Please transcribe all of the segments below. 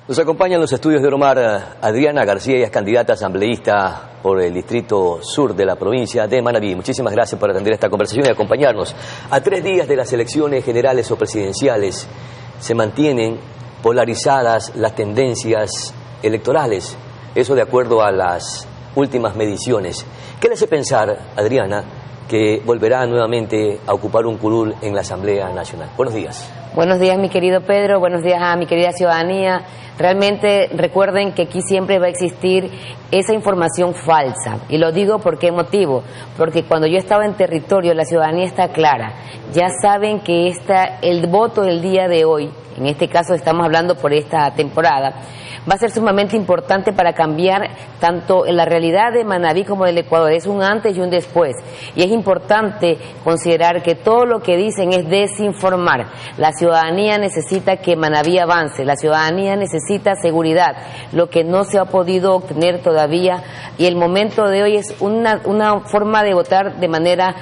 Nos acompaña en los estudios de Oromar Adriana García, ella es candidata asambleísta por el distrito sur de la provincia de Manabí. Muchísimas gracias por atender esta conversación y acompañarnos. A 3 días de las elecciones generales o presidenciales se mantienen polarizadas las tendencias electorales, eso de acuerdo a las últimas mediciones. ¿Qué le hace pensar, Adriana, que volverá nuevamente a ocupar un curul en la Asamblea Nacional? Buenos días. Buenos días, mi querido Pedro, buenos días a mi querida ciudadanía. Realmente recuerden que aquí siempre va a existir esa información falsa. Y lo digo por qué motivo. Porque cuando yo estaba en territorio, la ciudadanía está clara. Ya saben que el voto del día de hoy, en este caso estamos hablando por esta temporada, va a ser sumamente importante para cambiar tanto en la realidad de Manabí como del Ecuador. Es un antes y un después. Y es importante considerar que todo lo que dicen es desinformar. La ciudadanía necesita que Manabí avance, la ciudadanía necesita seguridad, lo que no se ha podido obtener todavía. Y el momento de hoy es una forma de votar de manera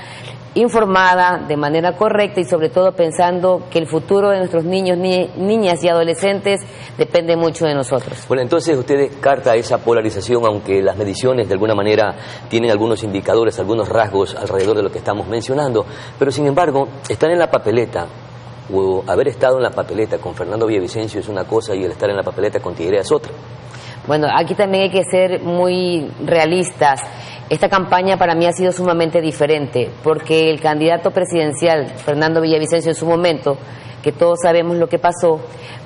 informada, de manera correcta y sobre todo pensando que el futuro de nuestros niños, niñas y adolescentes depende mucho de nosotros. Bueno, entonces usted descarta esa polarización, aunque las mediciones de alguna manera tienen algunos indicadores, algunos rasgos alrededor de lo que estamos mencionando, pero sin embargo, estar en la papeleta o haber estado en la papeleta con Fernando Villavicencio es una cosa y el estar en la papeleta con Tigre es otra. Bueno, aquí también hay que ser muy realistas. Esta campaña para mí ha sido sumamente diferente, porque el candidato presidencial, Fernando Villavicencio, en su momento, que todos sabemos lo que pasó,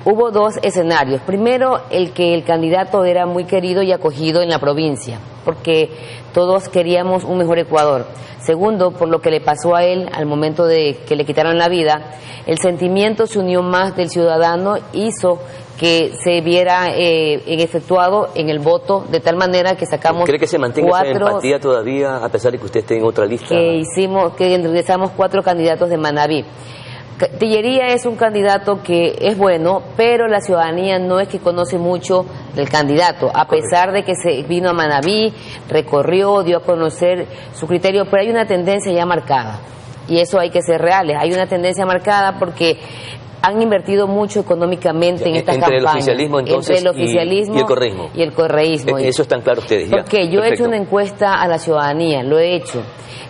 hubo 2 escenarios. Primero, el que el candidato era muy querido y acogido en la provincia, porque todos queríamos un mejor Ecuador. Segundo, por lo que le pasó a él al momento de que le quitaron la vida, el sentimiento se unió más del ciudadano, hizo que se viera efectuado en el voto, de tal manera que sacamos... ¿Cree que se mantenga esa empatía todavía, a pesar de que usted esté en otra lista? Que ingresamos 4 candidatos de Manabí. Tillería es un candidato que es bueno, pero la ciudadanía no es que conoce mucho del candidato, a pesar de que se vino a Manabí, recorrió, dio a conocer su criterio, pero hay una tendencia ya marcada, y eso hay que ser reales. Hay una tendencia marcada porque han invertido mucho económicamente en estas campañas. Entre el oficialismo, entonces, entre el oficialismo y el correísmo. Y el correísmo. Eso están claros ustedes, ya. Porque yo he hecho una encuesta a la ciudadanía, lo he hecho.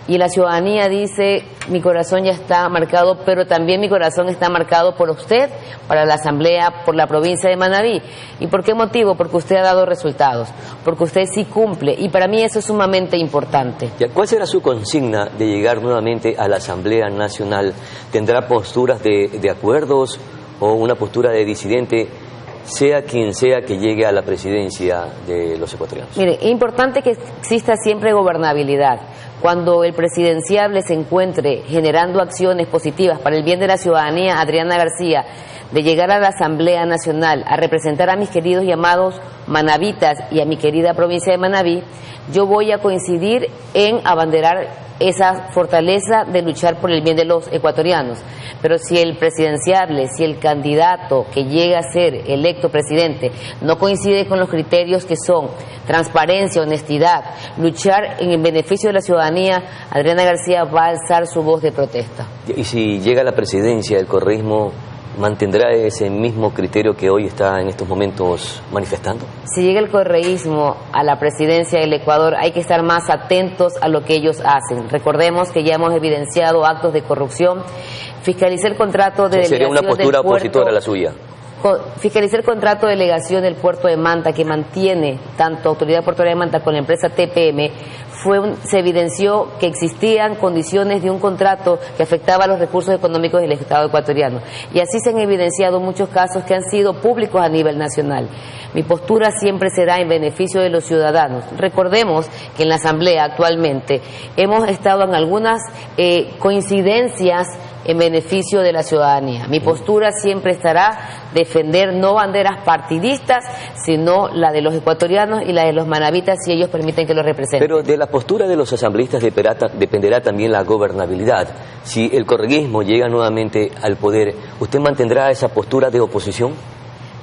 Y la ciudadanía dice, mi corazón ya está marcado, pero también mi corazón está marcado por usted, para la Asamblea, por la provincia de Manabí. ¿Y por qué motivo? Porque usted ha dado resultados, porque usted sí cumple, y para mí eso es sumamente importante. ¿Cuál será su consigna de llegar nuevamente a la Asamblea Nacional? ¿Tendrá posturas de acuerdos o una postura de disidente, sea quien sea que llegue a la presidencia de los ecuatorianos? Mire, es importante que exista siempre gobernabilidad. Cuando el presidenciable se encuentre generando acciones positivas para el bien de la ciudadanía, Adriana García, de llegar a la Asamblea Nacional a representar a mis queridos y amados manabitas y a mi querida provincia de Manabí, yo voy a coincidir en abanderar esa fortaleza de luchar por el bien de los ecuatorianos. Pero si el presidenciable, si el candidato que llega a ser electo presidente no coincide con los criterios que son transparencia, honestidad, luchar en el beneficio de la ciudadanía, Adriana García va a alzar su voz de protesta. Y si llega a la presidencia, el correísmo ¿mantendrá ese mismo criterio que hoy está en estos momentos manifestando? Si llega el correísmo a la presidencia del Ecuador, hay que estar más atentos a lo que ellos hacen. Recordemos que ya hemos evidenciado actos de corrupción. Fiscalicé el contrato de delegación. ¿Sería una postura opositora a la suya? Fiscalicé el contrato de delegación del puerto de Manta, que mantiene tanto Autoridad Portuaria de Manta con la empresa TPM. Se evidenció que existían condiciones de un contrato que afectaba a los recursos económicos del Estado ecuatoriano. Y así se han evidenciado muchos casos que han sido públicos a nivel nacional. Mi postura siempre será en beneficio de los ciudadanos. Recordemos que en la Asamblea actualmente hemos estado en algunas coincidencias en beneficio de la ciudadanía. Mi postura siempre estará defender no banderas partidistas, sino la de los ecuatorianos y la de los manabitas, si ellos permiten que los representen. Pero de la postura de los asambleístas dependerá también la gobernabilidad. Si el correísmo llega nuevamente al poder, ¿usted mantendrá esa postura de oposición?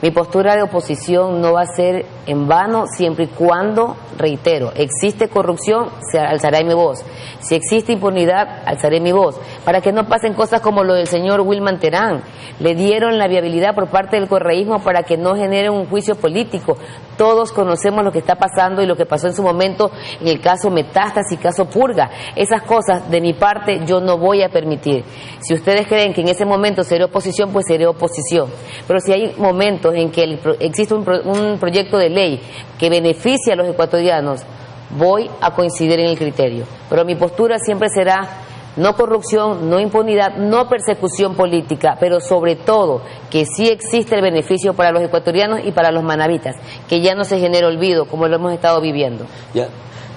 Mi postura de oposición no va a ser en vano siempre y cuando, reitero, existe corrupción, se alzará mi voz. Si existe impunidad, alzaré mi voz. Para que no pasen cosas como lo del señor Wilman Terán. Le dieron la viabilidad por parte del correísmo para que no genere un juicio político. Todos conocemos lo que está pasando y lo que pasó en su momento en el caso Metástasis y caso Purga. Esas cosas, de mi parte, yo no voy a permitir. Si ustedes creen que en ese momento seré oposición, pues seré oposición. Pero si hay momentos en que existe un proyecto de ley que beneficia a los ecuatorianos, voy a coincidir en el criterio. Pero mi postura siempre será no corrupción, no impunidad, no persecución política, pero sobre todo que sí existe el beneficio para los ecuatorianos y para los manabitas, que ya no se genere olvido como lo hemos estado viviendo. Ya.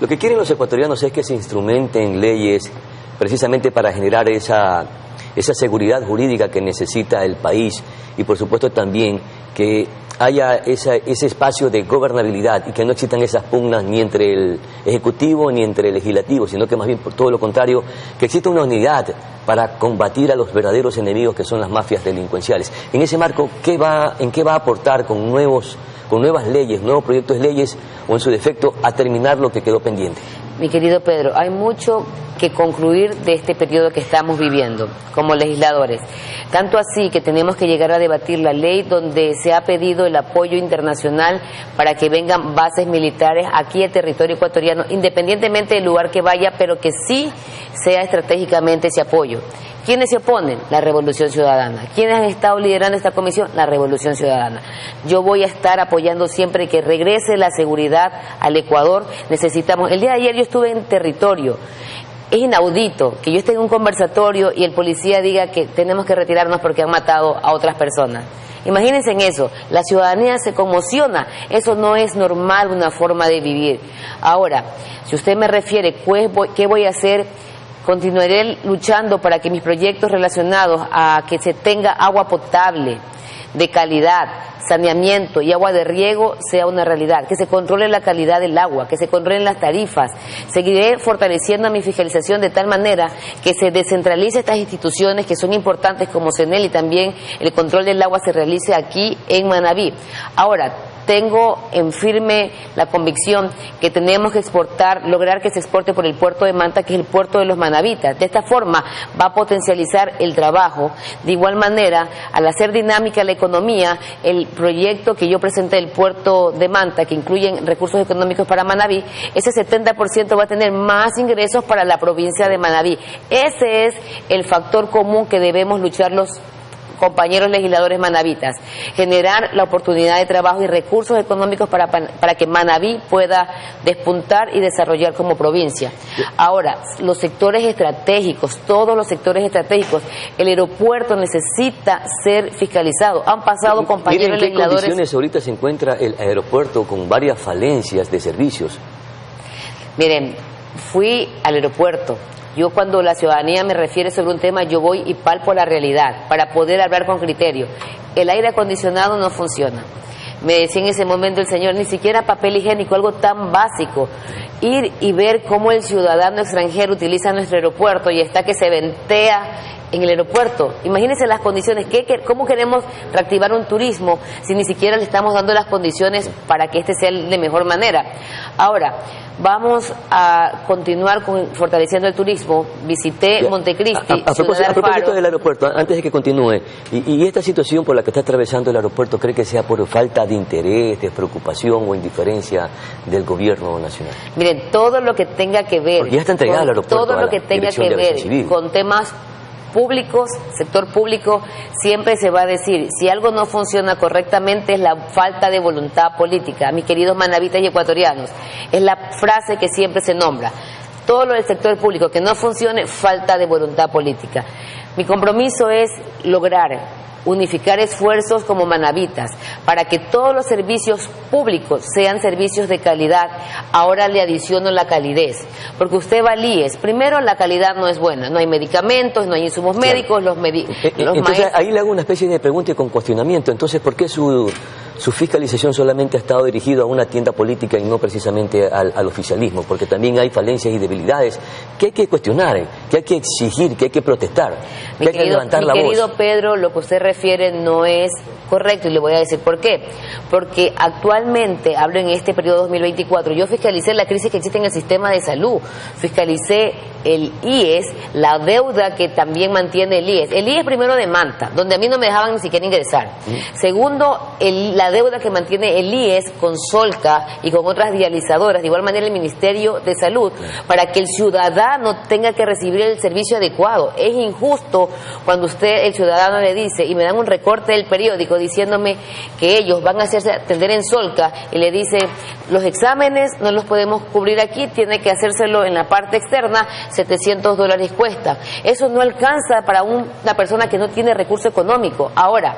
Lo que quieren los ecuatorianos es que se instrumenten leyes precisamente para generar esa seguridad jurídica que necesita el país y por supuesto también que haya ese espacio de gobernabilidad y que no existan esas pugnas ni entre el Ejecutivo ni entre el Legislativo, sino que más bien por todo lo contrario, que exista una unidad para combatir a los verdaderos enemigos que son las mafias delincuenciales. En ese marco, ¿en qué va a aportar con nuevas leyes, nuevos proyectos de leyes o en su defecto a terminar lo que quedó pendiente? Mi querido Pedro, hay mucho que concluir de este periodo que estamos viviendo como legisladores. Tanto así que tenemos que llegar a debatir la ley donde se ha pedido el apoyo internacional para que vengan bases militares aquí al territorio ecuatoriano, independientemente del lugar que vaya, pero que sí sea estratégicamente ese apoyo. ¿Quiénes se oponen? La Revolución Ciudadana. ¿Quiénes han estado liderando esta comisión? La Revolución Ciudadana. Yo voy a estar apoyando siempre que regrese la seguridad al Ecuador. Necesitamos. El día de ayer yo estuve en territorio. Es inaudito que yo esté en un conversatorio y el policía diga que tenemos que retirarnos porque han matado a otras personas. Imagínense en eso, la ciudadanía se conmociona, eso no es normal, una forma de vivir. Ahora, si usted me refiere qué voy a hacer, continuaré luchando para que mis proyectos relacionados a que se tenga agua potable, de calidad, saneamiento y agua de riego sea una realidad, que se controle la calidad del agua, que se controlen las tarifas. Seguiré fortaleciendo mi fiscalización de tal manera que se descentralice estas instituciones que son importantes como CENEL y también el control del agua se realice aquí en Manabí. Ahora, tengo en firme la convicción que tenemos que lograr que se exporte por el puerto de Manta, que es el puerto de los manabitas. De esta forma va a potencializar el trabajo. De igual manera, al hacer dinámica la economía, el proyecto que yo presenté del puerto de Manta, que incluyen recursos económicos para Manabí, ese 70% va a tener más ingresos para la provincia de Manabí. Ese es el factor común que debemos luchar los compañeros legisladores manabitas, generar la oportunidad de trabajo y recursos económicos para que Manabí pueda despuntar y desarrollar como provincia. Ahora, los sectores estratégicos, todos los sectores estratégicos, el aeropuerto necesita ser fiscalizado. Han pasado compañeros legisladores. ¿En qué condiciones ahorita se encuentra el aeropuerto con varias falencias de servicios? Miren, fui al aeropuerto. Yo cuando la ciudadanía me refiere sobre un tema, yo voy y palpo la realidad para poder hablar con criterio. El aire acondicionado no funciona. Me decía en ese momento el señor, ni siquiera papel higiénico, algo tan básico. Ir y ver cómo el ciudadano extranjero utiliza nuestro aeropuerto y está que se ventea en el aeropuerto. Imagínense las condiciones. ¿Cómo queremos reactivar un turismo si ni siquiera le estamos dando las condiciones para que este sea de mejor manera? Ahora, vamos a continuar fortaleciendo el turismo. Visité Montecristi. A propósito del aeropuerto, antes de que continúe, y esta situación por la que está atravesando el aeropuerto, ¿cree que sea por falta de interés, de preocupación o indiferencia del gobierno nacional? Miren, todo lo que tenga que ver, porque ya está entregado el aeropuerto, todo lo que tenga que ver con temas públicos, sector público, siempre se va a decir, si algo no funciona correctamente es la falta de voluntad política. Mis queridos manabitas y ecuatorianos, es la frase que siempre se nombra. Todo lo del sector público que no funcione, falta de voluntad política. Mi compromiso es lograr unificar esfuerzos como manabitas para que todos los servicios públicos sean servicios de calidad. Ahora le adiciono la calidez, porque usted va al IES, primero la calidad no es buena, no hay medicamentos, no hay insumos médicos, entonces ahí le hago una especie de pregunta y con cuestionamiento. Entonces, ¿por qué su su fiscalización solamente ha estado dirigida a una tienda política y no precisamente al oficialismo, porque también hay falencias y debilidades que hay que cuestionar, que hay que exigir, que hay que protestar, que hay que levantar la voz. Mi querido Pedro, lo que usted refiere no es correcto y le voy a decir por qué. Porque actualmente, hablo en este periodo 2024, yo fiscalicé la crisis que existe en el sistema de salud, fiscalicé el IES, la deuda que también mantiene el IES. El IES primero de Manta, donde a mí no me dejaban ni siquiera ingresar. Segundo, la deuda que mantiene el IES con Solca y con otras dializadoras, de igual manera el Ministerio de Salud, para que el ciudadano tenga que recibir el servicio adecuado. Es injusto cuando usted, el ciudadano, le dice, y me dan un recorte del periódico diciéndome que ellos van a hacerse atender en Solca, y le dice, los exámenes no los podemos cubrir aquí, tiene que hacérselo en la parte externa, $700 cuesta. Eso no alcanza para una persona que no tiene recurso económico. Ahora,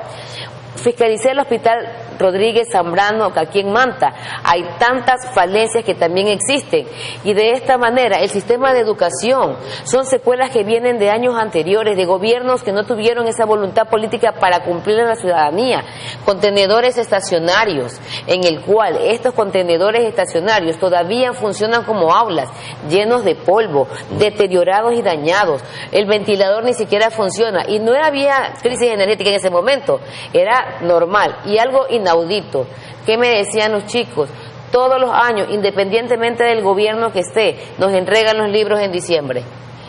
fiscalicé el hospital Rodríguez Zambrano aquí en Manta. Hay tantas falencias que también existen, y de esta manera el sistema de educación son secuelas que vienen de años anteriores, de gobiernos que no tuvieron esa voluntad política para cumplir a la ciudadanía. Contenedores estacionarios, en el cual estos contenedores estacionarios todavía funcionan como aulas, llenos de polvo, deteriorados y dañados. El ventilador ni siquiera funciona, y no había crisis energética en ese momento, era normal. Y algo inaudito, ¿qué me decían los chicos? Todos los años, independientemente del gobierno que esté, nos entregan los libros en diciembre.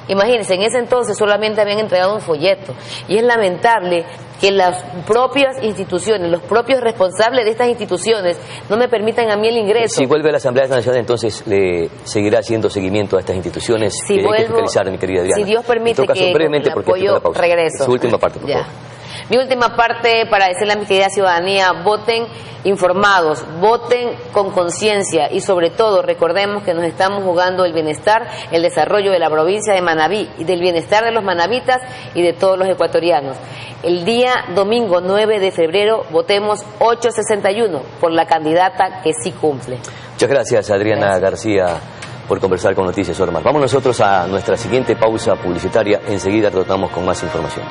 Imagínense, en ese entonces solamente habían entregado un folleto, y es lamentable que las propias instituciones, los propios responsables de estas instituciones no me permitan a mí el ingreso. Si vuelve a la Asamblea Nacional, entonces le seguirá haciendo seguimiento a estas instituciones. Si vuelvo, hay que fiscalizar, mi querida Adriana. Si Dios permite caso, que brevemente, con el apoyo regreso. Su última parte, por favor. Mi última parte, para decirle a mi querida ciudadanía, voten informados, voten con conciencia, y sobre todo recordemos que nos estamos jugando el bienestar, el desarrollo de la provincia de Manabí y del bienestar de los manabitas y de todos los ecuatorianos. El día domingo 9 de febrero votemos 861 por la candidata que sí cumple. Muchas gracias, Adriana García, por conversar con Noticias Ormar. Vamos nosotros a nuestra siguiente pausa publicitaria. Enseguida retornamos con más información.